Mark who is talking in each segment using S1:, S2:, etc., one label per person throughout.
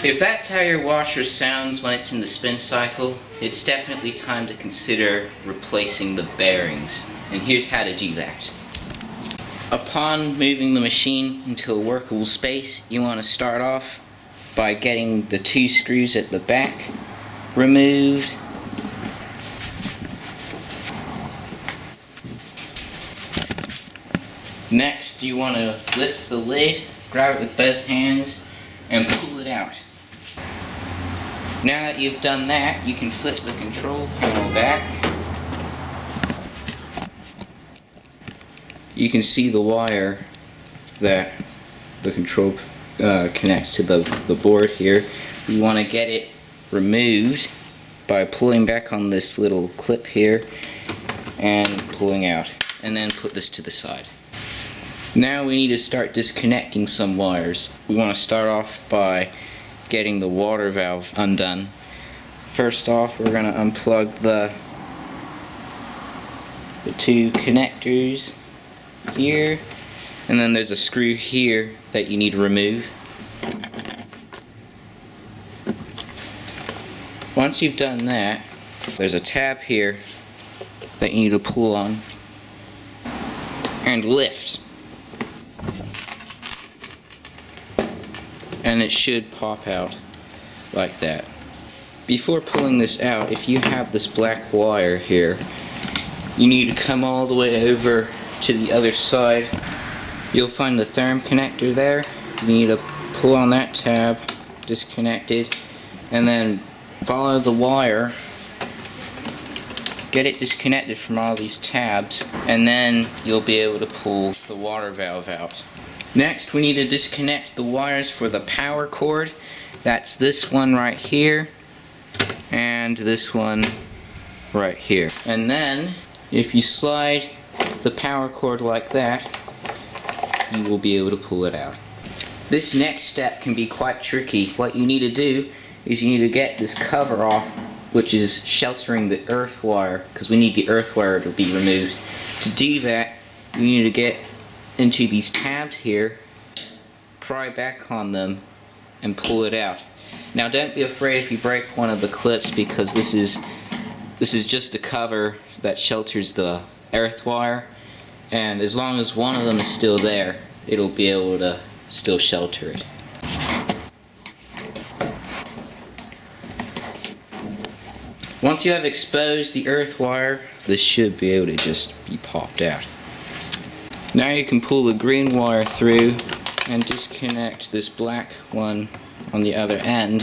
S1: If that's how your washer sounds when it's in the spin cycle, it's definitely time to consider replacing the bearings. And here's how to do that. Upon moving the machine into a workable space, you want to start off by getting the 2 screws at the back removed. Next, you want to lift the lid, grab it with both hands, and pull it out. Now that you've done that, you can flip the control panel back. You can see the wire that the control connects to the board here. We want to get it removed by pulling back on this little clip here and pulling out, and then put this to the side. Now we need to start disconnecting some wires. We want to start off by getting the water valve undone. First off, we're going to unplug the 2 connectors here, and then there's a screw here that you need to remove. Once you've done that, there's a tab here that you need to pull on and lift, and it should pop out like that. Before pulling this out, if you have this black wire here, you need to come all the way over to the other side. You'll find the therm connector there. You need to pull on that tab, disconnect it, and then follow the wire, get it disconnected from all these tabs, and then you'll be able to pull the water valve out. Next, we need to disconnect the wires for the power cord. That's this one right here and this one right here. And then if you slide the power cord like that, you will be able to pull it out. This next step can be quite tricky. What you need to do is you need to get this cover off, which is sheltering the earth wire, because we need the earth wire to be removed. To do that, you need to get into these tabs here, pry back on them, and pull it out. Now don't be afraid if you break one of the clips, because this is just a cover that shelters the earth wire, and as long as one of them is still there, it'll be able to still shelter it. Once you have exposed the earth wire, this should be able to just be popped out. Now you can pull the green wire through and disconnect this black one on the other end.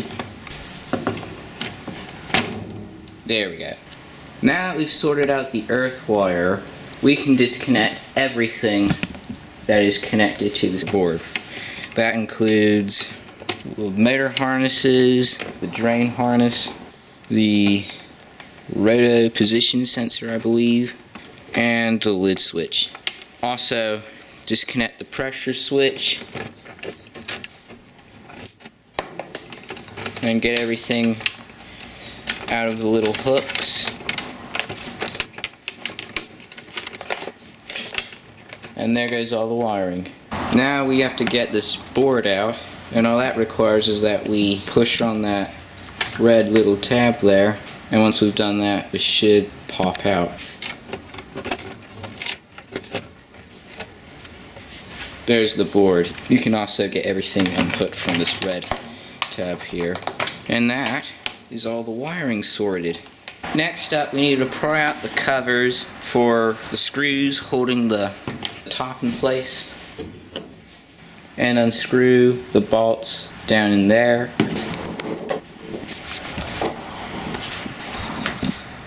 S1: There we go. Now that we've sorted out the earth wire, we can disconnect everything that is connected to this board. That includes the motor harnesses, the drain harness, the roto position sensor, I believe, and the lid switch. Also, disconnect the pressure switch and get everything out of the little hooks. And there goes all the wiring. Now we have to get this board out, and all that requires is that we push on that red little tab there, and once we've done that, it should pop out. There's the board. You can also get everything input from this red tab here. And that is all the wiring sorted. Next up, we need to pry out the covers for the screws holding the top in place, and unscrew the bolts down in there.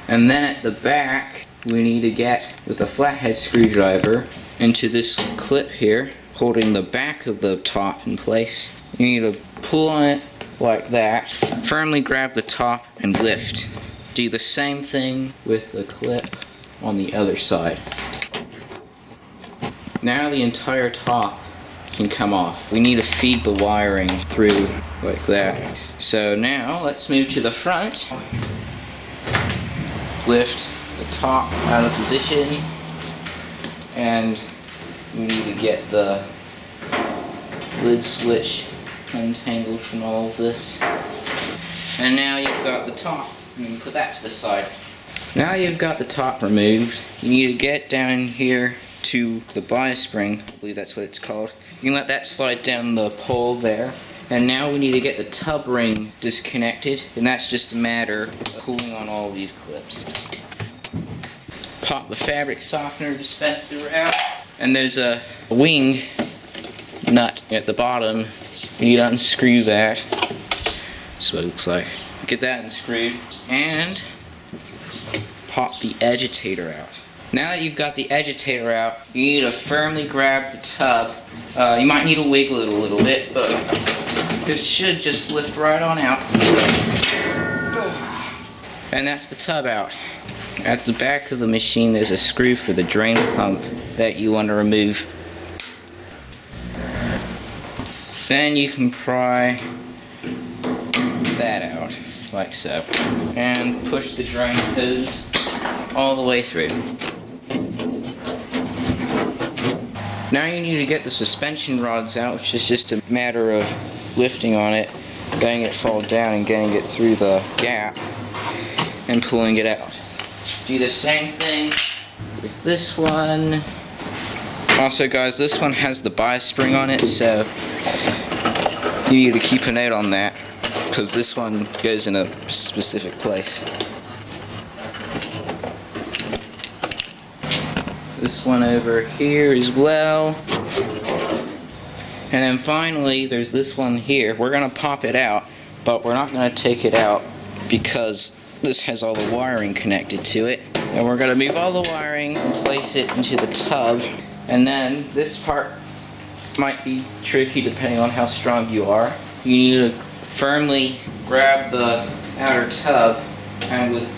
S1: And then at the back, we need to get with a flathead screwdriver into this clip here, holding the back of the top in place. You need to pull on it like that, firmly grab the top and lift. Do the same thing with the clip on the other side. Now the entire top can come off. We need to feed the wiring through like that. So now let's move to the front. Lift the top out of position, and we need to get the lid switch untangled from all of this. And now you've got the top. You can put that to the side. Now you've got the top removed, you need to get down here to the bias spring. I believe that's what it's called. You can let that slide down the pole there. And now we need to get the tub ring disconnected, and that's just a matter of pulling on all these clips. Pop the fabric softener dispenser out, and there's a wing nut at the bottom. You need to unscrew that. That's what it looks like. Get that unscrewed, and pop the agitator out. Now that you've got the agitator out, you need to firmly grab the tub. You might need to wiggle it a little bit, but it should just lift right on out. And that's the tub out. At the back of the machine there's a screw for the drain pump that you want to remove. Then you can pry that out, like so, and push the drain hose all the way through. Now you need to get the suspension rods out, which is just a matter of lifting on it, letting it fall down and getting it through the gap and pulling it out. Do the same thing with this one. Also guys, this one has the bias spring on it, so you need to keep a note on that, because this one goes in a specific place. This one over here as well. And then finally there's this one here. We're going to pop it out, but we're not going to take it out because this has all the wiring connected to it. And we're going to move all the wiring and place it into the tub. And then this part might be tricky depending on how strong you are. You need to firmly grab the outer tub, and with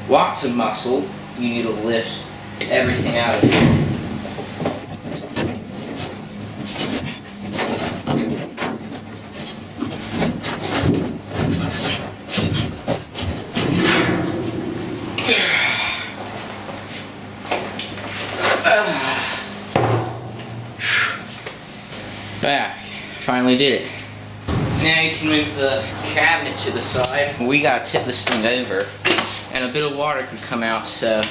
S1: lots of muscle you need to lift everything out of here. Back. Finally did it. Now you can move the cabinet to the side. We gotta tip this thing over, and a bit of water can come out, so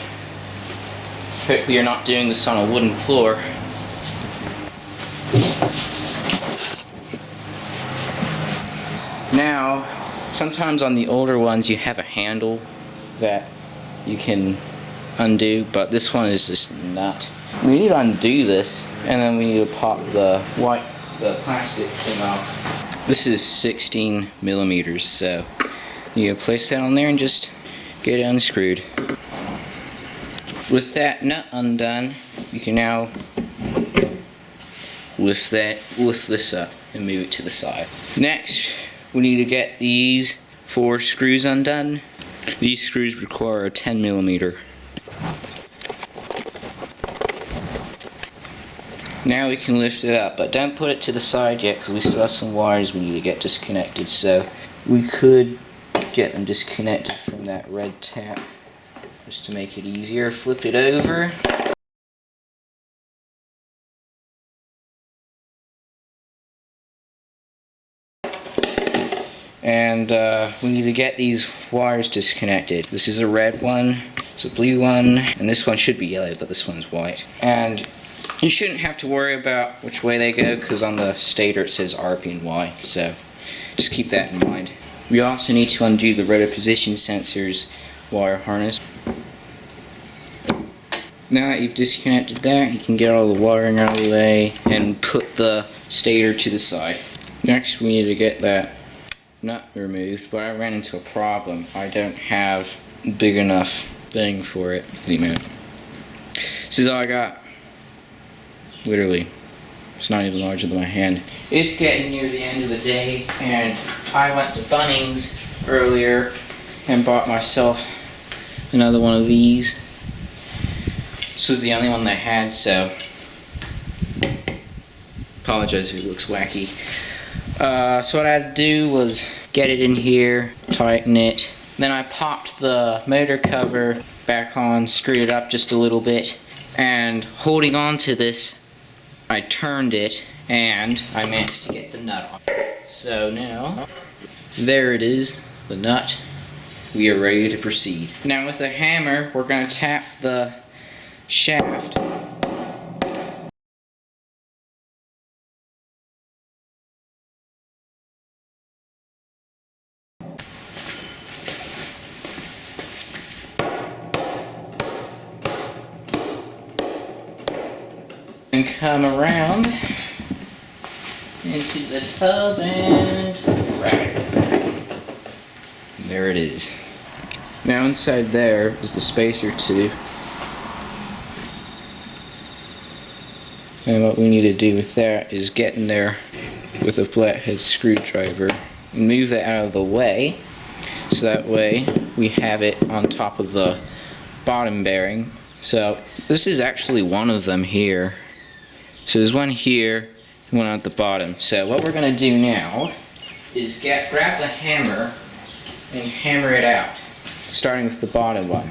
S1: hopefully you're not doing this on a wooden floor. Now, sometimes on the older ones you have a handle that you can undo, but this one is just not. We need to undo this, and then we need to pop the plastic thing off. This is 16 millimeters, so you place that on there and just get it unscrewed. With that nut undone, you can now lift this up and move it to the side. Next, we need to get these 4 screws undone. These screws require a 10 millimeter. Now we can lift it up, but don't put it to the side yet because we still have some wires we need to get disconnected. So we could get them disconnected from that red tap just to make it easier. Flip it over. And we need to get these wires disconnected. This is a red one, it's a blue one, and this one should be yellow, but this one's white. And you shouldn't have to worry about which way they go, because on the stator it says RP and Y, so just keep that in mind. We also need to undo the rotor position sensor's wire harness. Now that you've disconnected that, you can get all the wiring out of the way and put the stator to the side. Next we need to get that nut removed, but I ran into a problem. I don't have a big enough thing for it. This is all I got. Literally, it's not even larger than my hand. It's getting near the end of the day, and I went to Bunnings earlier and bought myself another one of these. This was the only one they had, so apologize if it looks wacky. So what I had to do was get it in here, tighten it. Then I popped the motor cover back on, screwed it up just a little bit, and holding on to this, I turned it and I managed to get the nut on. So now, there it is, the nut. We are ready to proceed. Now with a hammer, we're going to tap the shaft. And come around into the tub and wrap it. There it is. Now inside there is the spacer tube. And what we need to do with that is get in there with a flathead screwdriver and move that out of the way, so that way we have it on top of the bottom bearing. So this is actually one of them here. So there's one here and one at the bottom. So what we're going to do now is grab the hammer and hammer it out, starting with the bottom one.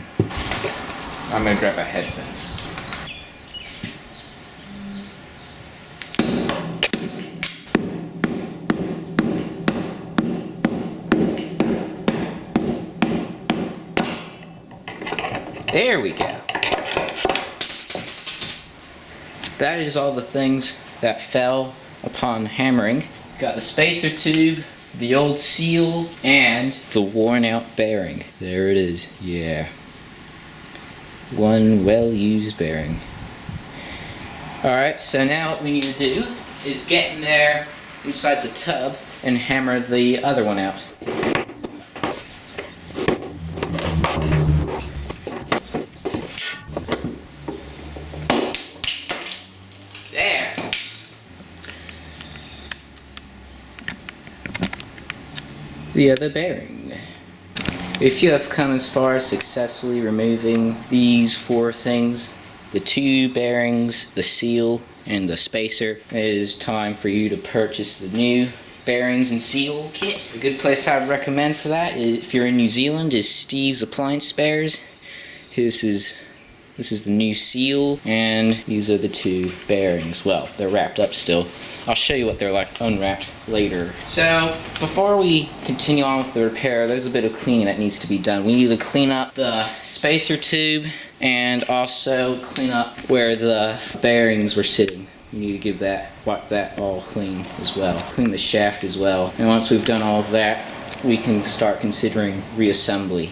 S1: I'm going to grab my headphones. There we go. That is all the things that fell upon hammering. Got the spacer tube, the old seal, and the worn out bearing. There it is, yeah. One well-used bearing. Alright, so now what we need to do is get in there inside the tub and hammer the other one out. There! The other bearing. If you have come as far as successfully removing these 4 things, the 2 bearings, the seal, and the spacer, it is time for you to purchase the new bearings and seal kit. A good place I would recommend for that, if you're in New Zealand, is Steve's Appliance Spares. This is the new seal, and these are the 2 bearings. Well, they're wrapped up still. I'll show you what they're like unwrapped later. So, before we continue on with the repair, there's a bit of cleaning that needs to be done. We need to clean up the spacer tube and also clean up where the bearings were sitting. We need to wipe that all clean as well. Clean the shaft as well. And once we've done all of that, we can start considering reassembly.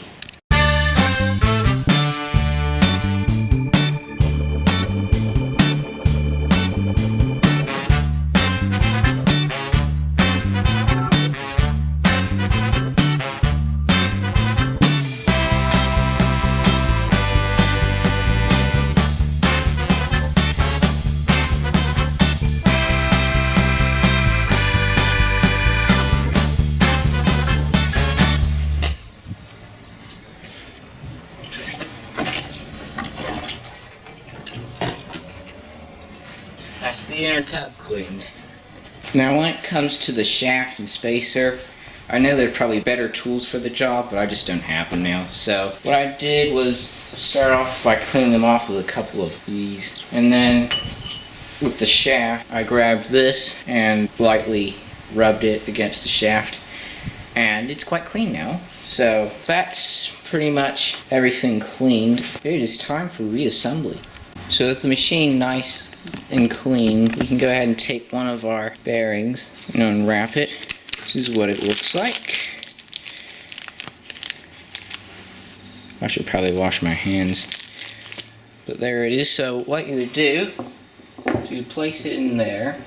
S1: That's the inner tub cleaned. Now when it comes to the shaft and spacer, I know there are probably better tools for the job, but I just don't have them now. So what I did was start off by cleaning them off with a couple of these. And then with the shaft, I grabbed this and lightly rubbed it against the shaft. And it's quite clean now. So that's pretty much everything cleaned. It is time for reassembly. So with the machine nice and clean, we can go ahead and take one of our bearings and unwrap it. This is what it looks like. I should probably wash my hands. But there it is. So what you would do is you place it in there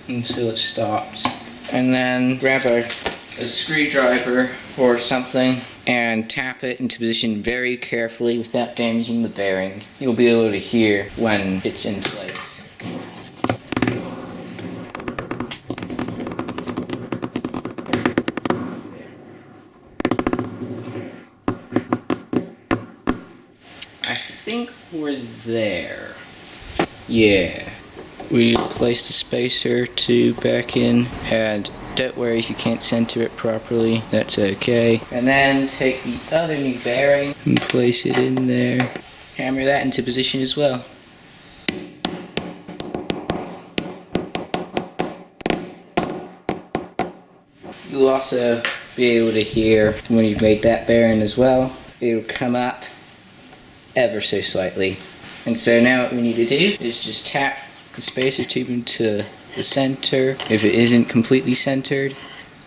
S1: until it stops. And then grab a screwdriver or something and tap it into position very carefully without damaging the bearing. You'll be able to hear when it's in place. I think we're there. Yeah. We place the spacer tube back in, and don't worry if you can't center it properly, that's okay. And then take the other new bearing and place it in there. Hammer that into position as well. You'll also be able to hear when you've made that bearing as well. It'll come up ever so slightly. And so now what we need to do is just tap the spacer tube into the center. If it isn't completely centered,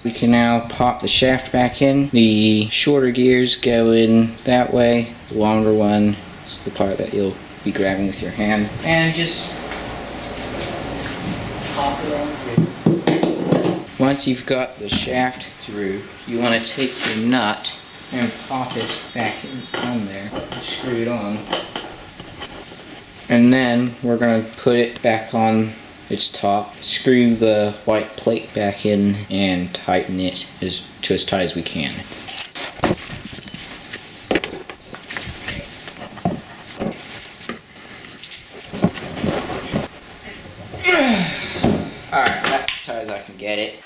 S1: we can now pop the shaft back in. The shorter gears go in that way. The longer one is the part that you'll be grabbing with your hand. And just pop it on through. Once you've got the shaft through, you want to take your nut and pop it back on there. Screw it on. And then we're going to put it back on its top, screw the white plate back in, and tighten it as tight as we can. Alright, that's as tight as I can get it.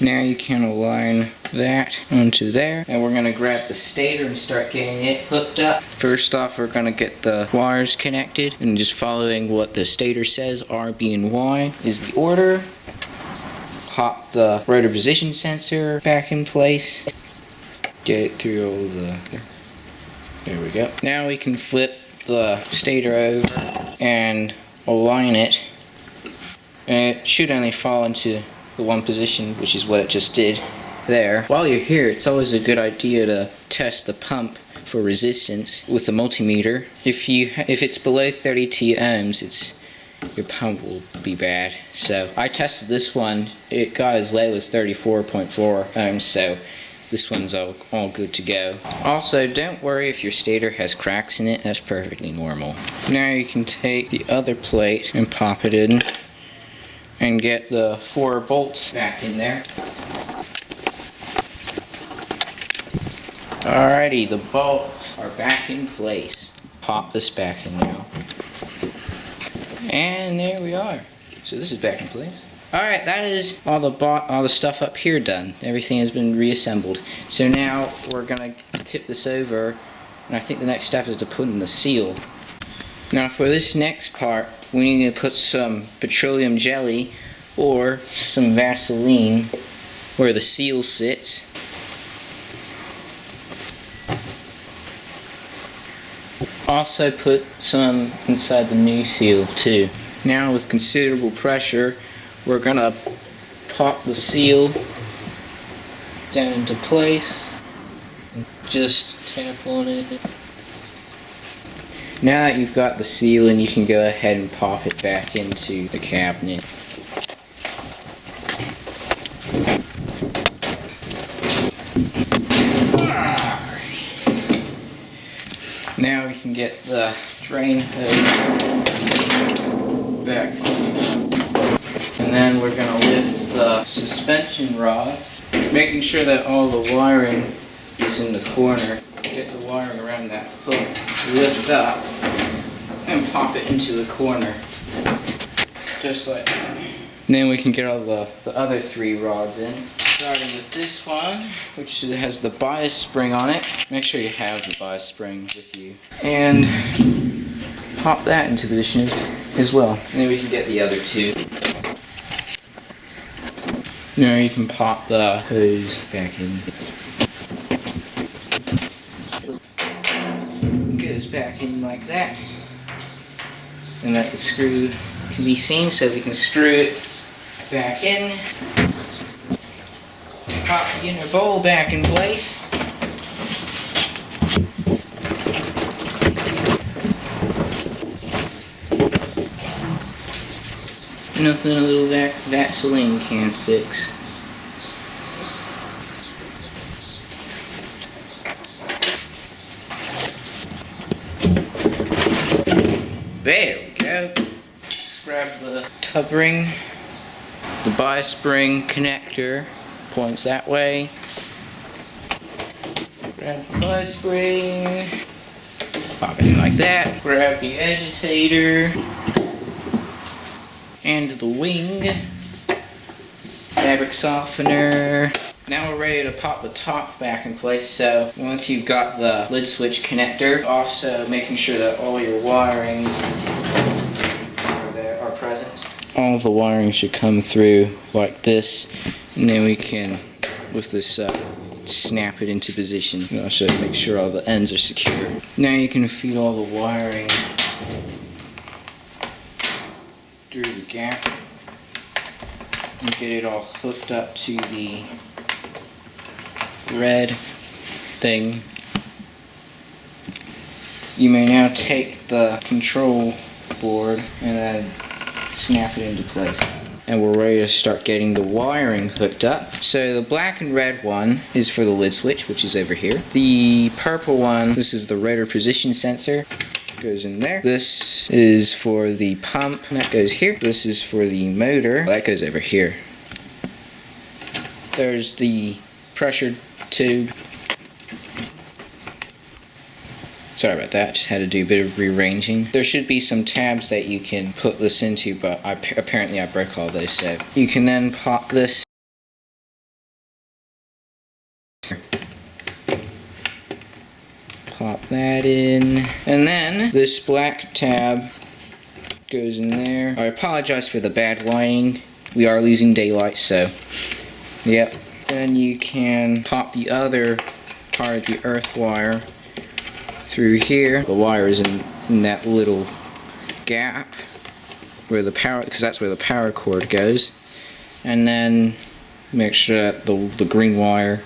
S1: Now you can align that onto there, and we're going to grab the stator and start getting it hooked up. First off, we're going to get the wires connected, and just following what the stator says, R, B, and Y is the order. Pop the rotor position sensor back in place. Get it through all the... There we go. Now we can flip the stator over and align it, and it should only fall into the one position, which is what it just did there. While you're here, it's always a good idea to test the pump for resistance with the multimeter. If it's below 32 ohms, your pump will be bad. So I tested this one. It got as low as 34.4 ohms, so this one's all good to go. Also, don't worry if your stator has cracks in it. That's perfectly normal. Now you can take the other plate and pop it in and get the 4 bolts back in there. Alrighty, the bolts are back in place. Pop this back in now. And there we are. So this is back in place. Alright, that is all the stuff up here done. Everything has been reassembled. So now we're gonna tip this over, and I think the next step is to put in the seal. Now for this next part, we need to put some petroleum jelly or some Vaseline where the seal sits. Also put some inside the new seal too. Now with considerable pressure, we're gonna pop the seal down into place. Just tap on it. Now that you've got the seal in, you can go ahead and pop it back into the cabinet. Now we can get the drain hose back through. And then we're going to lift the suspension rod, making sure that all the wiring is in the corner. Get the wiring around that hook, lift up, and pop it into the corner, just like that. And then we can get all the other 3 rods in, starting with this one, which has the bias spring on it. Make sure you have the bias spring with you, and pop that into position as well. And then we can get the other 2. Now you can pop the hose back in. Goes back in like that, and that the screw can be seen, so we can screw it back in. Pop the inner bowl back in place. Nothing a little Vaseline can't fix. There we go. Let's grab the tub ring. The bias spring connector points that way. Grab the bias spring. Pop it in like that. Grab the agitator. And the wing. Fabric softener. Now we're ready to pop the top back in place. So once you've got the lid switch connector, also making sure that all your wirings are present. All of the wiring should come through like this, And then we can, with this, snap it into position. And I'll show you, make sure all the ends are secure. Now you can feed all the wiring through the gap and get it all hooked up to the red thing. You may now take the control board and then snap it into place. And we're ready to start getting the wiring hooked up. So the black and red one is for the lid switch, which is over here. The purple one, this is the rotor position sensor, goes in there. This is for the pump, that goes here. This is for the motor, that goes over here. There's the pressure tube. Sorry about that, just had to do a bit of rearranging. There should be some tabs that you can put this into, but apparently I broke all those, so you can then pop this. Pop that in, and then this black tab goes in there. I apologize for the bad lighting. We are losing daylight, so yep. Then you can pop the other part of the earth wire through here. The wire is in that little gap where the power, because that's where the power cord goes. And then make sure that the green wire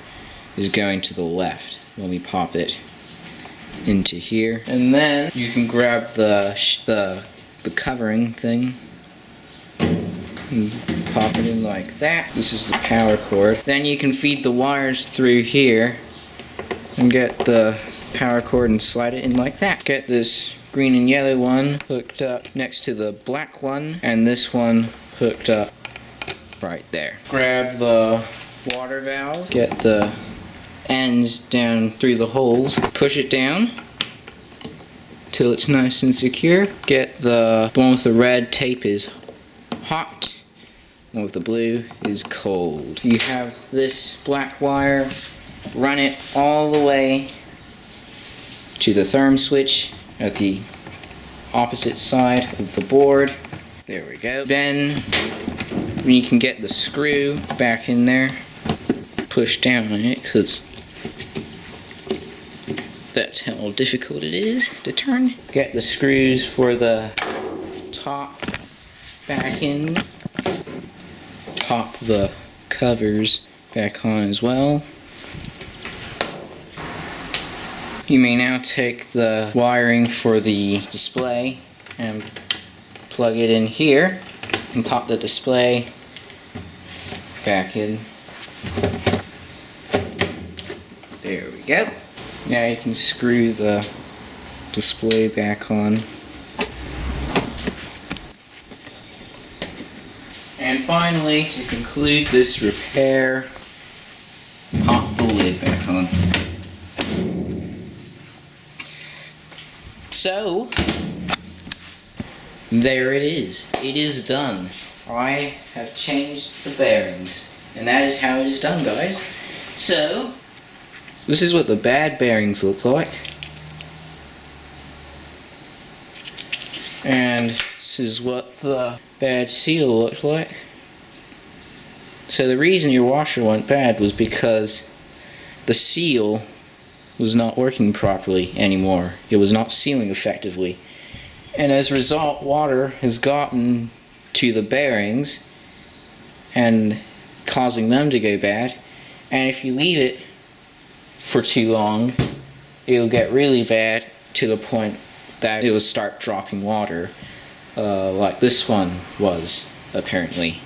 S1: is going to the left when we pop it into here. And then you can grab the covering thing and pop it in like that. This is the power cord. Then you can feed the wires through here and get the power cord and slide it in like that. Get this green and yellow one hooked up next to the black one, and this one hooked up right there. Grab the water valve, get the ends down through the holes, push it down till it's nice and secure. Get the one with the red tape is hot, one with the blue is cold. You have this black wire, run it all the way to the therm switch at the opposite side of the board. There we go. Then you can get the screw back in there, push down on it, because that's how difficult it is to turn. Get the screws for the top back in, pop the covers back on as well. You may now take the wiring for the display and plug it in here and pop the display back in. There we go. Now you can screw the display back on. And finally, to conclude this repair, pop the lid back on. So, there it is. It is done. I have changed the bearings. And that is how it is done, guys. So, this is what the bad bearings look like. And this is what the bad seal looked like. So the reason your washer went bad was because the seal was not working properly anymore. It was not sealing effectively. And as a result, water has gotten to the bearings and causing them to go bad. And if you leave it for too long, it'll get really bad to the point that it will start dropping water, like this one was, apparently.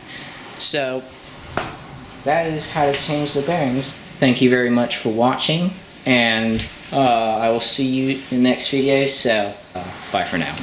S1: So, that is how to change the bearings. Thank you very much for watching, and I will see you in the next video, so bye for now.